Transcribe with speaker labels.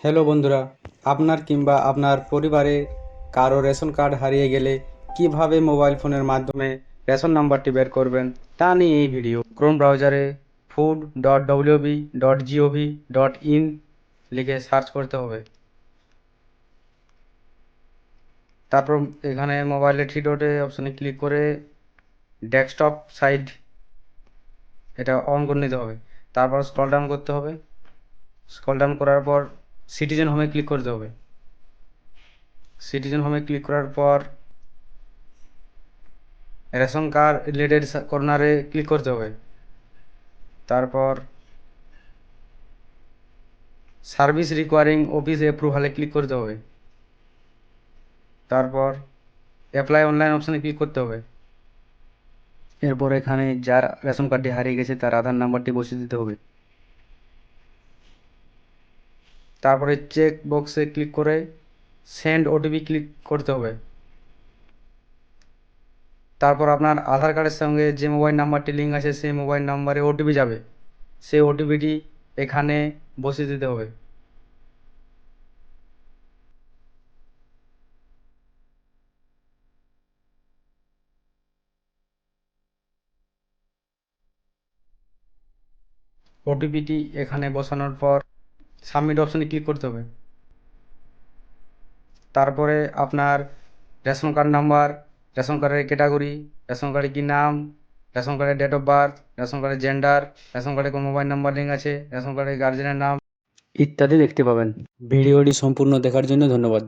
Speaker 1: Hello বন্ধুরা, আপনার কিংবা আপনার পরিবারে কারো রেশন কার্ড হারিয়ে গেলে কিভাবে মোবাইল ফোনের মাধ্যমে রেশন নাম্বারটি বের করবেন তা নিয়ে এই ভিডিও। ক্রোম ব্রাউজারে food.wb.gov.in লিখে সার্চ করতে হবে। তারপর এখানে মোবাইলের থ্রি ডটে অপশানে ক্লিক করে ডেস্কটপ সাইট এটা অন করে নিতে হবে। তারপর স্ক্রল ডাউন করতে হবে। স্ক্রল ডাউন করার পর সিটিজেন হোমে ক্লিক করতে হবে। সিটিজেন হোমে ক্লিক করার পর রেশন কার্ড রিলেটেড কর্নারে ক্লিক করতে হবে। তারপর সার্ভিস রিকোয়ারিং অফিস অ্যাপ্রুভালে ক্লিক করতে হবে। তারপর অ্যাপ্লাই অনলাইন অপশানে ক্লিক করতে হবে। এরপর এখানে যার রেশন কার্ডটি হারিয়ে গেছে তার আধার নাম্বারটি বসিয়ে দিতে হবে। তারপরে চেক বক্সে ক্লিক করে সেন্ড ওটিপি ক্লিক করতে হবে। তারপর আপনার আধার কার্ডের সঙ্গে যে মোবাইল নাম্বারটি লিঙ্ক আছে সেই মোবাইল নাম্বারে ওটিপি যাবে, সেই ওটিপিটি এখানে বসিয়ে দিতে হবে। ওটিপিটি এখানে বসানোর পর সাবমিট অপশানে ক্লিক করতে হবে। তারপরে আপনার রেশন কার্ড নাম্বার, রেশন কার্ডের ক্যাটাগরি, রেশন কার্ডে কী নাম, রেশন কার্ডের ডেট অফ বার্থ, রেশন কার্ডের জেন্ডার, রেশন কার্ডে কোন মোবাইল নাম্বার লিঙ্ক আছে, রেশন কার্ডের গার্জেনের নাম ইত্যাদি দেখতে পাবেন। ভিডিওটি সম্পূর্ণ দেখার জন্য ধন্যবাদ।